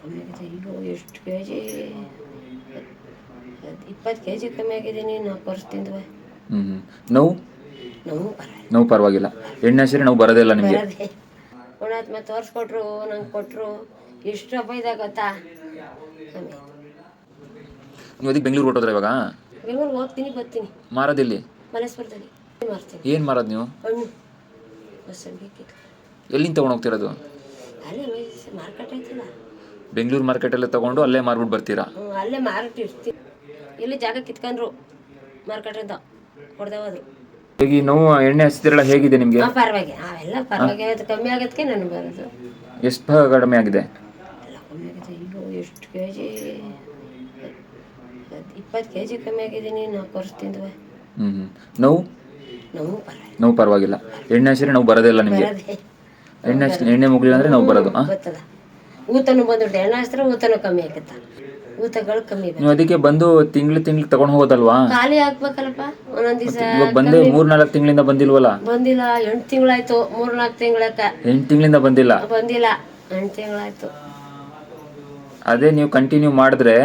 ಕಮ್ಮಿ ಆಗಿದೆ. ಈಗ ಎಷ್ಟು ಕೆ ಜಿ 20 ಕೆ ಜಿ ಕಮ್ಮಿ ಆಗಿದ್ದೀನಿ 4 ವರ್ಷದಿಂದ. ಹ್ಞೂ ನೋವು ನೋವು ಪರವಾಗಿಲ್ಲ. ನೋವು ಪರವಾಗಿಲ್ಲ. ಎಣ್ಣೆ ಹಚ್ಚಿದ್ರೆ ನೋವು ಬರೋದೇ ಇಲ್ಲ ನಿಮಗೆ. ಬರೋದೇ ಪುಣ್ಯಾತ್ಮ ತೋರಿಸ್ಕೊಟ್ರು, ನಂಗೆ ಕೊಟ್ಟರು. ಎಷ್ಟು ರೂಪಾಯಿದಾಗ ಗೊತ್ತಾ ಕಮ್ಮಿ ಆಯ್ತು. ನೀವು ಅದಕ್ಕೆ ಬೆಂಗಳೂರು ಹೊಟ್ಟೋದ್ರೆ ಇವಾಗ ಬೆಂಗಳೂರಿಗೆ ಹೋಗ್ತೀನಿ ಬರ್ತೀನಿ. ಮಾರೋದಿಲ್ಲಿ ಮಲೇಶ್ವರದಲ್ಲಿ ಮಾರ್ತೀನಿ. ಏನು ಮಾರೋದು ನೀವು? ಹಣ್ಣು ಬಸ್ಸಲ್ಲಿ ಎಲ್ಲಿಂದ ತೊಗೊಂಡು ಹೋಗ್ತಿರೋದು? ಅಲ್ಲೇ ಮಾರ್ಕೆಟ್ ಐತಲ್ಲ, ಬೆಂಗಳೂರು ಮಾರ್ಕೆಟಲ್ಲೇ ತೊಗೊಂಡು ಅಲ್ಲೇ ಮಾರ್ಬಿಟ್ಟು ಬರ್ತೀರಾ? ಅಲ್ಲೇ ಮಾರ್ಕೆಟ್ ಇರ್ತೀವಿ. ಎಲ್ಲಿ ಜಾಗ ಕಿತ್ಕೊಂಡ್ರು ಮಾರ್ಕೆಟಿಂದ ಹೊಡೆದೇ ಹೋದ್ರು. ಈಗ ಈ ನೋವು ಎಣ್ಣೆ ಹಚ್ಚಿದ್ರಲ್ಲ ಹೇಗಿದೆ ನಿಮಗೆ? ಪರವಾಗಿ ಅವೆಲ್ಲ ಪರವಾಗಿ ಆಗುತ್ತೆ. ಕಮ್ಮಿ ಆಗೋದಕ್ಕೆ ನನಗೆ ಬರೋದು. ಎಷ್ಟು ಭಾಗ ಕಡಿಮೆ ಆಗಿದೆ? ಎಲ್ಲ ಕಮ್ಮಿ ಆಗಿದೆ. ಈಗ ಎಷ್ಟು ಕೆ ಜಿ 20 ಕೆ ಜಿ ಕಮ್ಮಿ ಆಗಿದ್ದೀನಿ 4 ವರ್ಷದಿಂದ. ಹ್ಞೂ ನೋವು ನೋವು ಪರವಾಗಿಲ್ಲ. ನೋವು ಪರವಾಗಿಲ್ಲ. ಎಣ್ಣೆ ಹಚ್ಚಿದ್ರೆ ನೋವು ಬರೋದೇ ಇಲ್ಲ ನಿಮಗೆ. ಬರೋದೇ ಎಣ್ಣೆ ಮುಗಿಲಿಲ್ಲ ಅಂದರೆ ನೋವು ಬರೋದು. ಬರ್ತದ. ಊತನೂ ಬಂದುಬಿಟ್ಟು ಎಣ್ಣೆ ಹಚ್ಚಿದ್ರೆ ಊತನೂ ಕಮ್ಮಿ ಆಗುತ್ತೆ. ಊತಗಳು ಕಮ್ಮಿ ನೀವು ಅದಕ್ಕೆ ಬಂದು ತಿಂಗ್ಳು ತಗೊಂಡು ಹೋಗೋದಲ್ವಾ? ಖಾಲಿ ಹಾಕ್ಬೇಕಲ್ಲಪ್ಪ ಒಂದೊಂದು ದಿವಸ. ಇವಾಗ ಬಂದು 3-4 ತಿಂಗಳಿಂದ ಬಂದಿಲ್ವಲ್ಲ? ಬಂದಿಲ್ಲ. 8 ತಿಂಗಳಾಯ್ತು. 3-4 ತಿಂಗಳಕ್ಕ 8 ತಿಂಗಳಿಂದ ಬಂದಿಲ್ಲ. 8 ತಿಂಗಳಾಯ್ತು. ಅದೇ ನೀವು ಕಂಟಿನ್ಯೂ ಮಾಡಿದ್ರೆ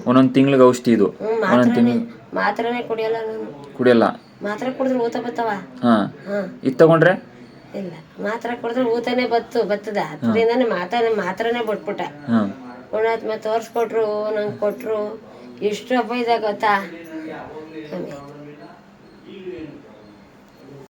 ಒಂದೊಂದು ತಿಂಗಳಿಗೆ ಔಷಧಿ ಇದು. ಒಂದೊಂದು ತಿಂಗಳು ಮಾತ್ರನೇ ಕುಡಿಯಲ್ಲ ನಾನು. ಕುಡಿಯಲ್ಲ. ಮಾತ್ರೆ ಕುಡಿದ್ರೆ ಊತ ಬತ್ತವ. ಹಾಂ ಇದು ತಗೊಂಡ್ರೆ ಇಲ್ಲ. ಮಾತ್ರೆ ಕುಡಿದ್ರೆ ಊತನೇ ಬರ್ತದ. ಅದರಿಂದನೇ ಮಾತ್ರನೇ ಬಿಟ್ಬಿಟ್ಟೆ. ಪುಣ್ಯಾತ್ಮ ತೋರಿಸ್ಕೊಟ್ರು, ನಂಗೆ ಕೊಟ್ಟರು. ಎಷ್ಟು ರೂಪಾಯಿದಾಗ ಗೊತ್ತಾ ಕಮ್ಮಿ ಆಯ್ತು.